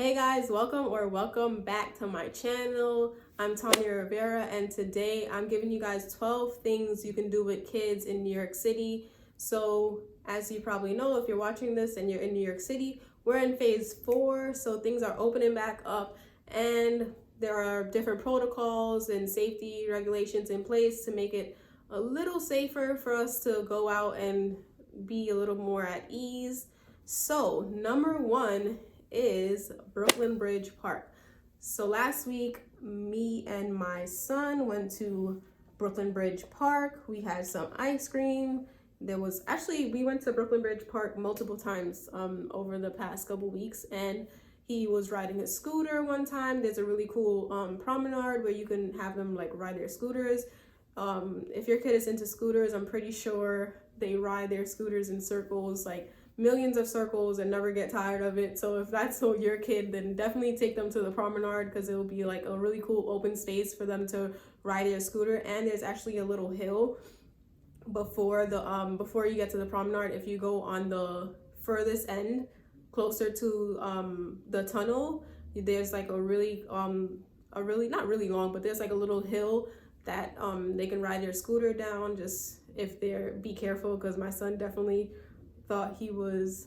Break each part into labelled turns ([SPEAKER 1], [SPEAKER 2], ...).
[SPEAKER 1] Hey guys, welcome back to my channel. I'm Tanya Rivera, and today I'm giving you guys 12 things you can do with kids in New York City. So as you probably know, if you're watching this and you're in New York City, we're in phase 4, so things are opening back up and there are different protocols and safety regulations in place to make it a little safer for us to go out and be a little more at ease. So number one is Brooklyn Bridge Park. So last week, me and my son went to Brooklyn Bridge Park. We had some ice cream. We went to Brooklyn Bridge Park multiple times over the past couple weeks, and he was riding a scooter one time. There's a really cool promenade where you can have them like ride their scooters. If your kid is into scooters, I'm pretty sure they ride their scooters in circles, like millions of circles, and never get tired of it. So if that's your kid, then definitely take them to the promenade, because it will be like a really cool open space for them to ride their scooter. And there's actually a little hill before you get to the promenade. If you go on the furthest end, closer to the tunnel, there's like a really not really long, but there's like a little hill that they can ride their scooter down. Just be careful, because my son definitely thought he was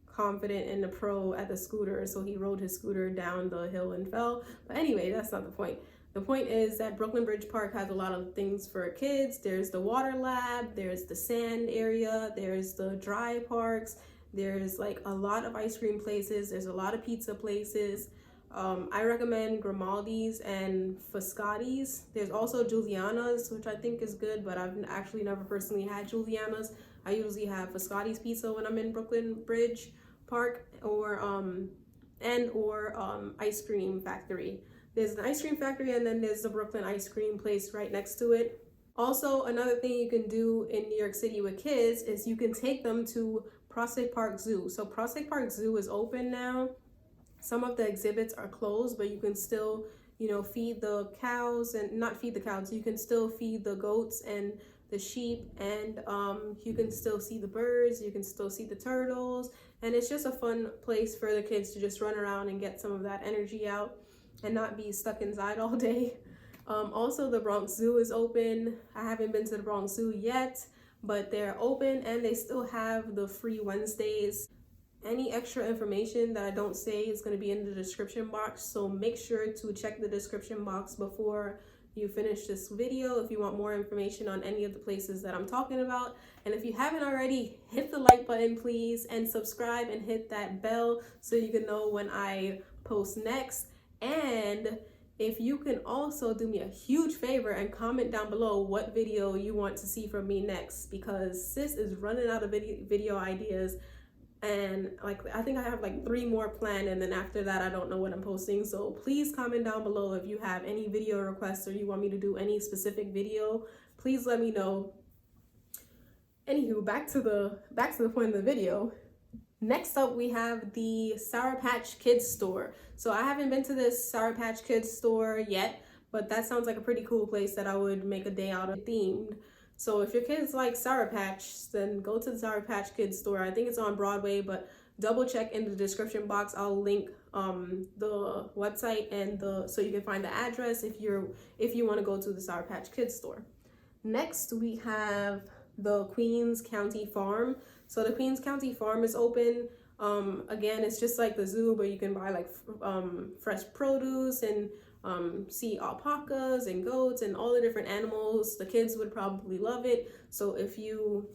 [SPEAKER 1] confident and a pro at the scooter, so he rode his scooter down the hill and fell. But anyway, that's not the point. The point is that Brooklyn Bridge Park has a lot of things for kids. There's the water lab, there's the sand area, there's the dry parks, there's like a lot of ice cream places, there's a lot of pizza places. I recommend Grimaldi's and Foscati's. There's also Giuliana's, which I think is good, but I've actually never personally had Giuliana's. I usually have Foscati's pizza when I'm in Brooklyn Bridge Park, or Ice Cream Factory. There's an ice cream factory, and then there's the Brooklyn ice cream place right next to it. Also, another thing you can do in New York City with kids is you can take them to Prospect Park Zoo. So Prospect Park Zoo is open now. Some of the exhibits are closed, but you can still, feed the cows, and not feed the cows. You can still feed the goats and the sheep, and you can still see the birds, you can still see the turtles, and it's just a fun place for the kids to just run around and get some of that energy out and not be stuck inside all day. Also, the Bronx Zoo is open. I haven't been to the Bronx Zoo yet, but they're open, and they still have the free Wednesdays. Any extra information that I don't say is going to be in the description box, so make sure to check the description box before you finish this video if you want more information on any of the places that I'm talking about. And if you haven't already, hit the like button please, and subscribe and hit that bell so you can know when I post next. And if you can also do me a huge favor and comment down below what video you want to see from me next, because sis is running out of video ideas. And I think I have like 3 more planned, and then after that I don't know what I'm posting. So please comment down below if you have any video requests, or you want me to do any specific video. Please let me know. Anywho, back to the point of the video. Next up, we have the Sour Patch Kids store. So I haven't been to this Sour Patch Kids store yet, but that sounds like a pretty cool place that I would make a day out of themed. So if your kids like Sour Patch, then go to the Sour Patch Kids store. I think it's on Broadway, but double check in the description box. I'll link the website and so you can find the address if you want to go to the Sour Patch Kids store. Next, we have the Queens County Farm. So the Queens County Farm is open. Again, it's just like the zoo, but you can buy like fresh produce and see alpacas and goats and all the different animals. The kids would probably love it. So if you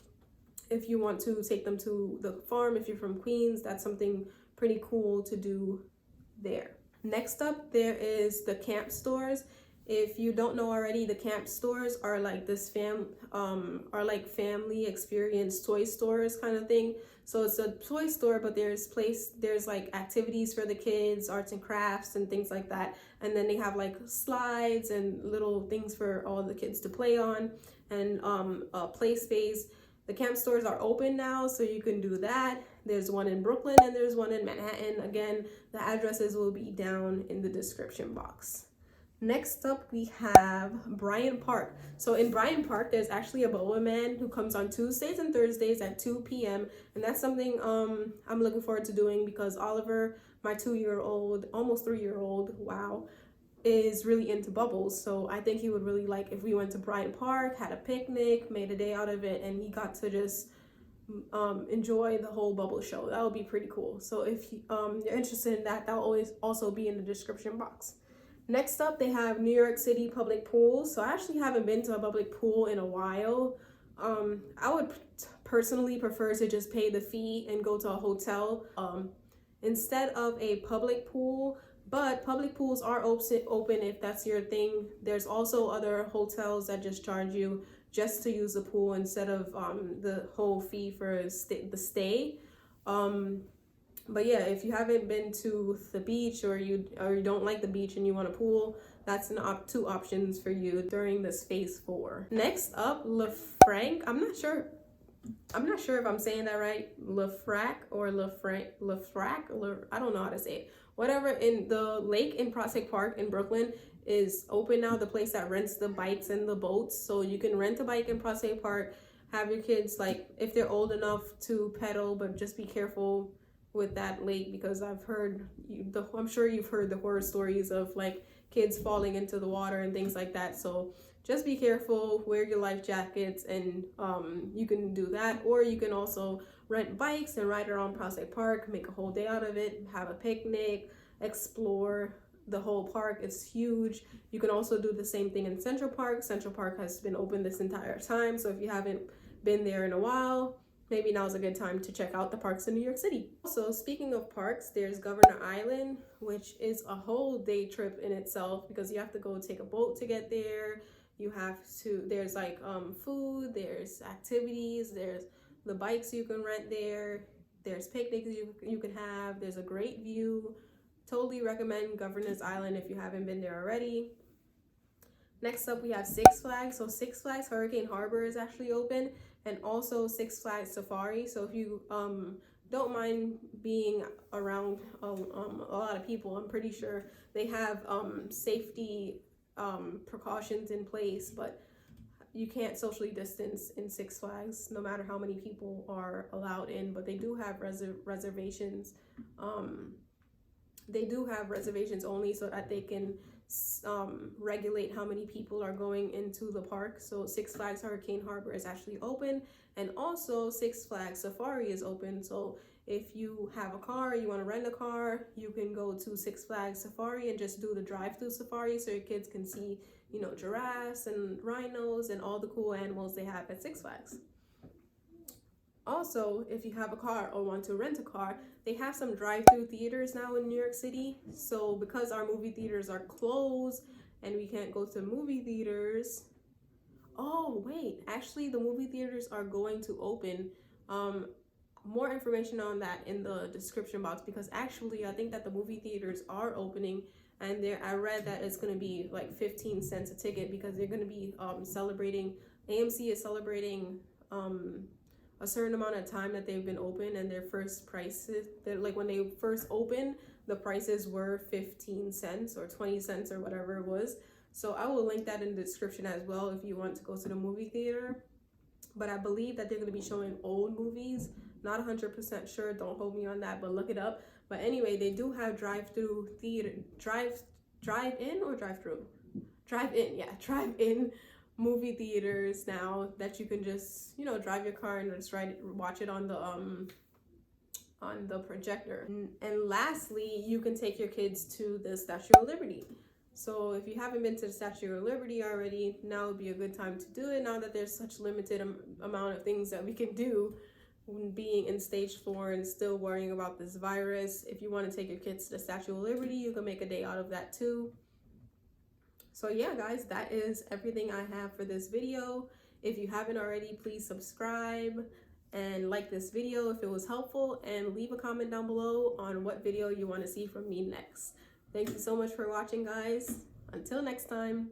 [SPEAKER 1] want to take them to the farm, if you're from Queens, that's something pretty cool to do there. Next up, there is the camp stores. If you don't know already, the camp stores are like family experience toy stores kind of thing. So it's a toy store, but there's like activities for the kids, arts and crafts and things like that. And then they have like slides and little things for all the kids to play on, and a play space. The camp stores are open now, so you can do that. There's one in Brooklyn and there's one in Manhattan. Again, the addresses will be down in the description box. Next up, we have Bryant Park. So in Bryant Park, there's actually a boa man who comes on Tuesdays and Thursdays at 2 p.m. And that's something I'm looking forward to doing, because Oliver, my 2-year-old, almost 3-year-old, wow, is really into bubbles. So I think he would really like if we went to Bryant Park, had a picnic, made a day out of it, and he got to just enjoy the whole bubble show. That would be pretty cool. So if you're interested in that, that'll always also be in the description box. Next up, they have New York City public pools. So I actually haven't been to a public pool in a while. I would personally prefer to just pay the fee and go to a hotel instead of a public pool. But public pools are open if that's your thing. There's also other hotels that just charge you just to use the pool instead of the whole fee for the stay. But yeah, if you haven't been to the beach or you don't like the beach and you want a pool, that's two options for you during this phase 4. Next up, LeFranc. I'm not sure if I'm saying that right. LeFrac, I don't know how to say it. Whatever, in the lake in Prospect Park in Brooklyn is open now, the place that rents the bikes and the boats. So you can rent a bike in Prospect Park, have your kids, like, if they're old enough to pedal, but just be careful with that lake, because I'm sure you've heard the horror stories of like kids falling into the water and things like that. So just be careful, wear your life jackets, and you can do that. Or you can also rent bikes and ride around Prospect Park, make a whole day out of it, have a picnic, explore the whole park. It's huge. You can also do the same thing in Central Park. Central Park has been open this entire time, so if you haven't been there in a while, maybe now's a good time to check out the parks in New York City. Also, speaking of parks, there's Governor Island, which is a whole day trip in itself because you have to go take a boat to get there. There's like food, there's activities, there's the bikes you can rent there, there's picnics you can have, there's a great view. Totally recommend Governor's Island if you haven't been there already. Next up, we have Six Flags. So Six Flags Hurricane Harbor is actually open, and also Six Flags Safari. So if you don't mind being around a lot of people, I'm pretty sure they have safety precautions in place, but you can't socially distance in Six Flags no matter how many people are allowed in. But they do have reservations. They do have reservations only so that they can regulate how many people are going into the park. So Six Flags Hurricane Harbor is actually open, and also Six Flags Safari is open. So if you have a car, you want to rent a car, you can go to Six Flags Safari and just do the drive-through safari so your kids can see, you know, giraffes and rhinos and all the cool animals they have at Six Flags. Also, if you have a car or want to rent a car, they have some drive-through theaters now in New York City. So because our movie theaters are closed and we can't go to movie theaters, oh wait, actually the movie theaters are going to open. More information on that in the description box, because actually I think that the movie theaters are opening, and I read that it's going to be like 15 cents a ticket because they're going to be celebrating, AMC is celebrating a certain amount of time that they've been open, and their first prices, like when they first opened, the prices were 15 cents or 20 cents or whatever it was. So I will link that in the description as well if you want to go to the movie theater. But I believe that they're going to be showing old movies. Not 100% sure, don't hold me on that, but look it up. But anyway, they do have drive-through theater, drive-in or drive-through? Drive-in movie theaters now that you can just, you know, drive your car and just watch it on the projector. And lastly, you can take your kids to the Statue of Liberty. So if you haven't been to the Statue of Liberty already, now would be a good time to do it, now that there's such limited amount of things that we can do being in stage 4 and still worrying about this virus. If you want to take your kids to the Statue of Liberty, you can make a day out of that too. So yeah, guys, that is everything I have for this video. If you haven't already, please subscribe and like this video if it was helpful, and leave a comment down below on what video you want to see from me next. Thank you so much for watching, guys. Until next time.